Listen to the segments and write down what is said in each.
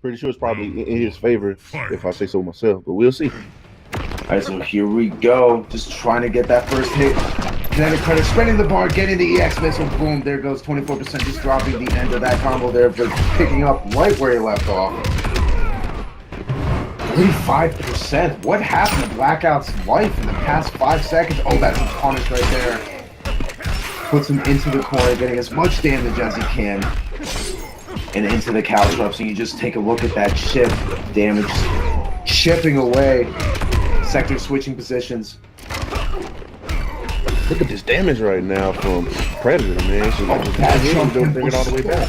Pretty sure it's probably in his favor, if I say so myself, but we'll see. All right, so here we go. Just trying to get that first hit. Kinetic Predator spinning the bar, getting the EX missile. Boom, there goes 24%, just dropping the end of that combo there, just picking up right where he left off. 35%. What happened to Blackout's life in the past 5 seconds? Oh, that's a punish right there. Puts him into the corner, getting as much damage as he can. And into the caltrop, so you just take a look at that chip damage. Chipping away. Sector switching positions. Look at this damage right now from Predator, man. So don't bring it all the way back.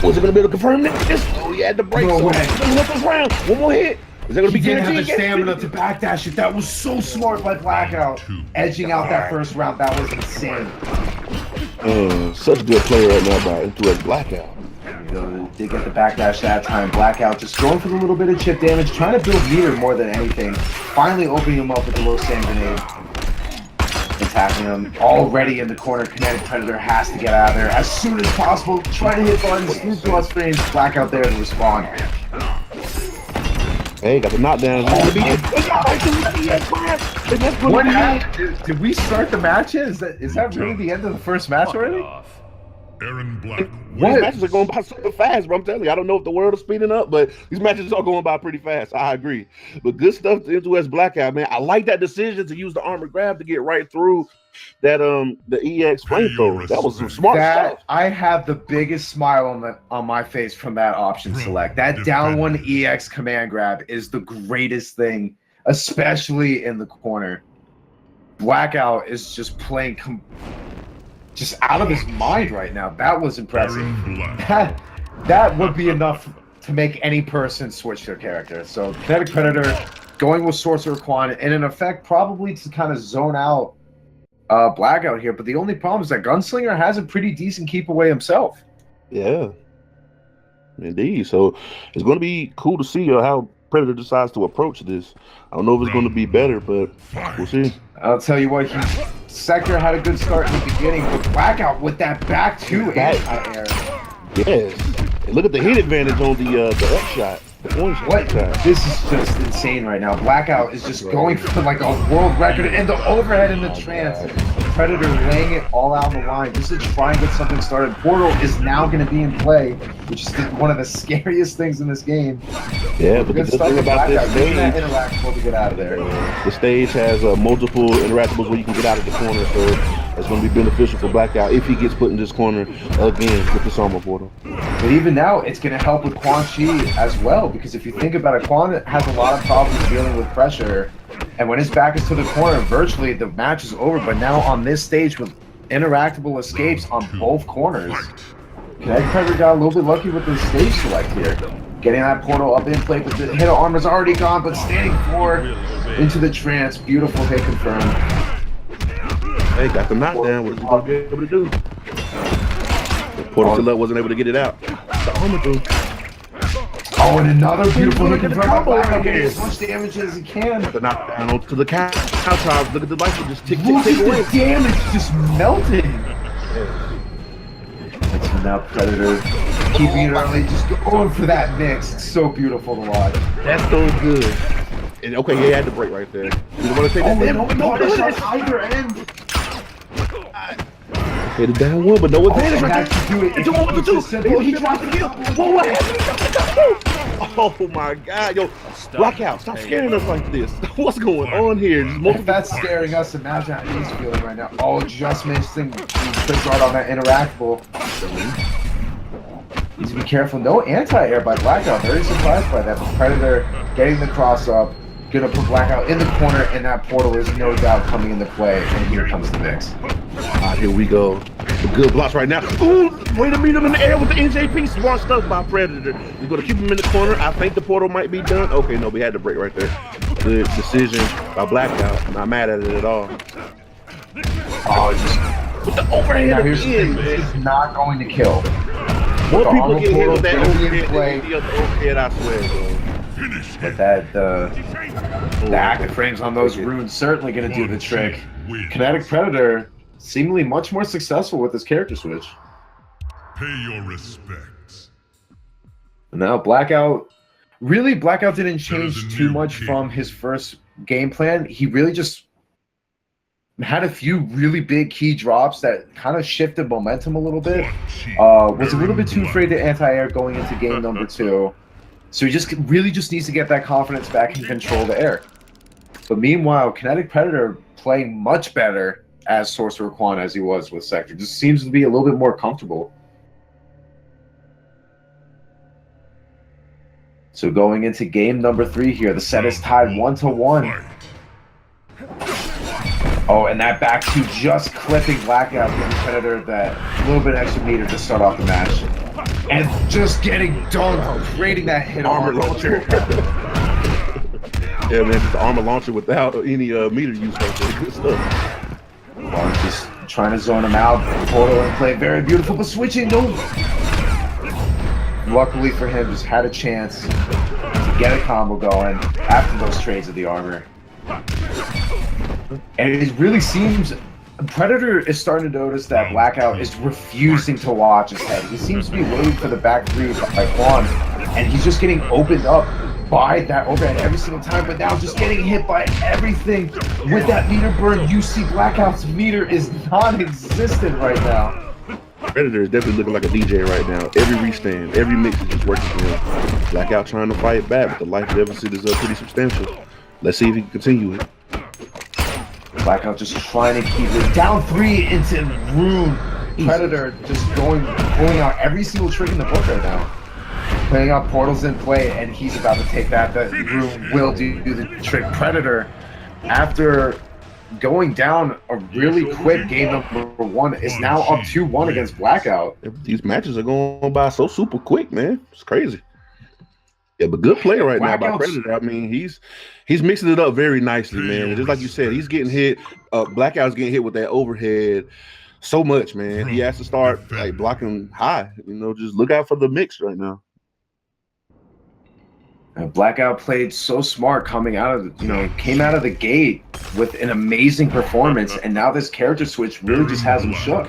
Was it going to be able to confirm this? Oh, he had to break. No way. This round. One more hit. Is that going to be didn't have the stamina to backdash it. That was so smart by Blackout. Edging out that first round. That was insane. Such a good player right now by M2S Blackout. They get the backdash that time. Blackout just going for the little bit of chip damage, trying to build meter more than anything. Finally opening him up with the low stand grenade. Attacking him already in the corner. Kinetic Predator has to get out of there as soon as possible. Trying to hit buttons, 3+ frames. Blackout there to respond. Hey, got the knockdown. What happened? Did we start the match? Is that really the end of the first match already? These matches are going by super fast, bro. I'm telling you, I don't know if the world is speeding up, but these matches are going by pretty fast. I agree. But good stuff to M2S Blackout, man. I like that decision to use the armor grab to get right through that the EX flamethrower. That was some smart stuff. I have the biggest smile on my face from that option select. That down one EX command grab is the greatest thing, especially in the corner. Blackout is just playing just out of his mind right now. That was impressive. That would be enough to make any person switch their character. So Kinetic Predator going with Sorcerer Quan, and in effect probably to kind of zone out Blackout here. But the only problem is that Gunslinger has a pretty decent keep away himself. Yeah, indeed. So it's going to be cool to see how Predator decides to approach this. I don't know if it's going to be better, but we'll see. I'll tell you what, Sector had a good start in the beginning, but Blackout with that back two anti-air. Yes. And look at the hit advantage on the upshot. This is just insane right now. Blackout is just going for like a world record, and the overhead in the trance. Predator laying it all out on the line just to try and get something started. Portal is now going to be in play, which is one of the scariest things in this game. Yeah, but the good thing about this stage, that interactable to get out of there. The stage has multiple interactables where you can get out of the corner, so it's going to be beneficial for Blackout if he gets put in this corner again with this armor portal. But even now, it's going to help with Quan Chi as well, because if you think about it, Quan has a lot of problems dealing with pressure, and when his back is to the corner, virtually the match is over. But now on this stage with interactable escapes on both corners, Kinetic Predator got a little bit lucky with the stage select here. Getting that portal up in play, but the hit of armor's already gone, but standing forward into the trance. Beautiful hit confirmed. Hey, got the knockdown. What is he going to be able to do? The portal select wasn't able to get it out. The armor do. Oh, and another beautiful hit confirmed. Blackout getting as much damage as he can. The knockdown onto the couch. Look at the light just tick away. Look at the damage just melting. And now Predator keeping it early, just going for that mix. It's so beautiful to watch. That's so good. And okay, he had to break right there. You don't want to take that. Punish on either end. Hit it down one, but no advantage right there. It's a 1-2. He dropped the kill. What Oh my God, yo, Blackout, stop scaring us like this. What's going on here? If that's scaring us, imagine how he's feeling right now. Oh, just missing quick guard on that interactable. Needs to be careful. No anti-air by Blackout. Very surprised by that. But Predator getting the cross up, gonna put Blackout in the corner, and that portal is no doubt coming into play. And here comes the mix. Here we go. The good blocks right now. Ooh, way to meet him in the air with the NJP. Smart stuff by Predator. He's going to keep him in the corner. I think the portal might be done. Okay, no, we had to break right there. Good decision by Blackout. I'm not mad at it at all. Oh, just with the overhead now, here's the thing. This is not going to kill. More people get hit with that overhead, I swear, bro. But that the active frames on those runes certainly going to do the trick. Kinetic Predator seemingly much more successful with his character switch. Pay your respects. Now Blackout, really Blackout didn't change too much from his first game plan. He really just had a few really big key drops that kind of shifted momentum a little bit. Was a little bit too afraid to anti-air going into game number 2. So he just really just needs to get that confidence back and control the air. But meanwhile, Kinetic Predator playing much better as Sorcerer Quan as he was with Sector. Just seems to be a little bit more comfortable. So going into game number 3 here, the set is tied 1-1. Oh, and that back two just clipping Blackout, giving Predator that little bit extra meter to start off the match. And just getting dunked, creating that hit armor launcher. Yeah, man, it's the armor launcher without any meter use right there. Good stuff. Well, just trying to zone him out. Portal in play, very beautiful, but switching, no. Luckily for him, just had a chance to get a combo going after those trades of the armor. And it really seems Predator is starting to notice that Blackout is refusing to watch his head. He seems to be waiting for the back three by Quan, and he's just getting opened up by that overhead every single time, but now just getting hit by everything with that meter burn. You see Blackout's meter is non-existent right now. Predator is definitely looking like a DJ right now. Every restand, every mix is just working for him. Blackout trying to fight back, but the life deficit is pretty substantial. Let's see if he can continue it. Blackout just trying to keep it down 3 into Rune. Predator just pulling out every single trick in the book right now. Playing out portals in play, and he's about to take that. That Rune will do the trick. Predator, after going down a really quick game number 1, is now up 2-1 against Blackout. These matches are going by so super quick, man. It's crazy. Yeah, but good play right now by Predator. I mean, he's mixing it up very nicely, man. And just like you said, he's getting hit. Blackout's getting hit with that overhead so much, man. He has to start like blocking high. You know, just look out for the mix right now. Blackout played so smart coming out of, came out of the gate with an amazing performance, and now this character switch really just has him shook.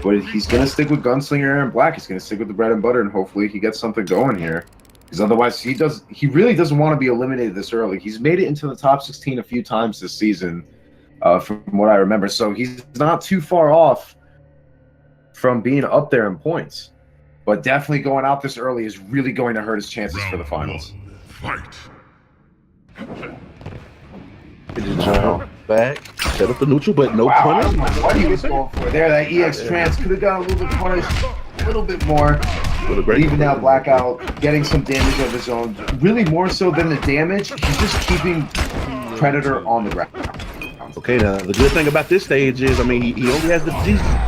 But he's gonna stick with Gunslinger Aaron Black. He's gonna stick with the bread and butter, and hopefully he gets something going here. Because otherwise, he really doesn't want to be eliminated this early. He's made it into the top 16 a few times this season, from what I remember. So he's not too far off from being up there in points. But definitely going out this early is really going to hurt his chances for the finals. Fight. Just jump back, set up the neutral, but no punish. I don't know what he was going for there. That EX trans could have got a little bit punished, a little bit more. Even now, Blackout getting some damage of his own. Really more so than the damage, he's just keeping Predator on the ground. Okay, now the good thing about this stage is, I mean, he only has the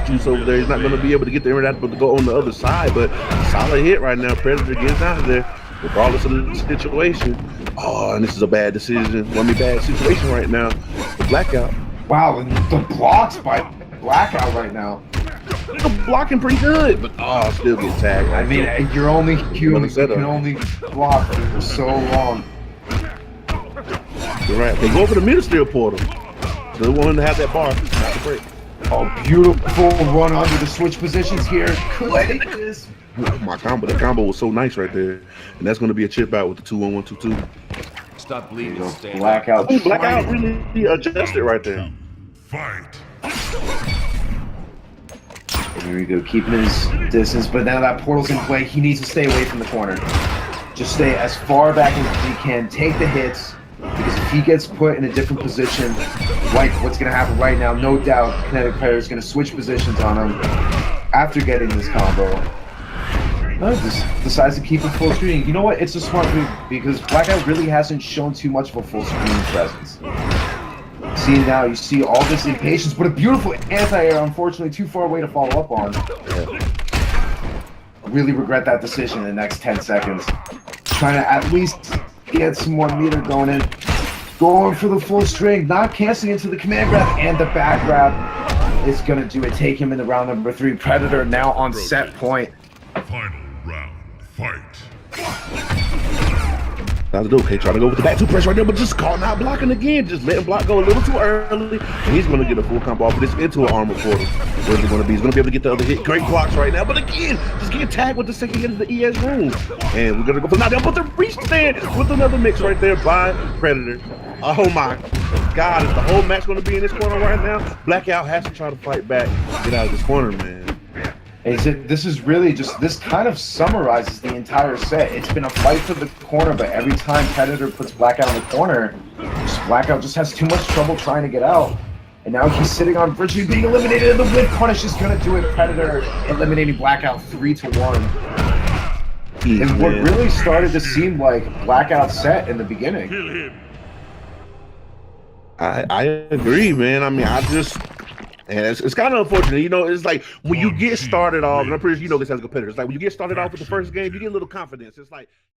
juice over there. He's not going to be able to get there and to go on the other side, but solid hit right now. Predator gets out of there, regardless of the situation. Oh, and this is a bad decision. Bad situation right now for Blackout. Wow, and the blocks by Blackout right now. Still blocking pretty good, but still get tagged. I mean, you're only human. You can only block for so long. You're right. They go for the middle steel portal. So they want him to have that bar, not the break. Oh, beautiful run under the switch positions here. Could take this. My combo, the combo was so nice right there, and that's going to be a chip out with the 2-1-1-2-2. Stop bleeding. Blackout. Blackout really adjusted right there. Fight. Here we go, keeping his distance, but now that portal's in play, he needs to stay away from the corner. Just stay as far back as he can, take the hits, because if he gets put in a different position, like what's going to happen right now, no doubt Kinetic Predator is going to switch positions on him after getting this combo. Just decides to keep it full screen. You know what? It's a smart move because Blackout really hasn't shown too much of a full screen presence. See now, you see all this impatience, but a beautiful anti-air, unfortunately too far away to follow up on. Really regret that decision in the next 10 seconds. Trying to at least get some more meter going in. Going for the full string, not canceling into the command grab, and the back grab is going to do it. Take him in the round number 3. Predator now on set point. Final round. Fight. Now to do, okay, trying to go with the back two press right there, but just caught not blocking again. Just letting block go a little too early. And he's gonna get a full combo off of this into an armor portal. Where's it gonna be? He's gonna be able to get the other hit. Great blocks right now, but again, just getting tagged with the second hit of the ES room. And we're gonna go for now, but the reach stand with another mix right there by Predator. Oh my God, is the whole match gonna be in this corner right now? Blackout has to try to fight back, get out of this corner, man. This is really just, this kind of summarizes the entire set. It's been a fight for the corner, but every time Predator puts Blackout in the corner, Blackout just has too much trouble trying to get out. And now he's sitting on virtually being eliminated, and the whip punish is going to do it. Predator eliminating Blackout 3-1. And what really started to seem like Blackout set in the beginning. I agree, man. I mean, and it's kind of unfortunate, you know. It's like when you get started off, and I'm pretty sure you know this as a competitor. It's like when you get started off with the first game, you get a little confidence. It's like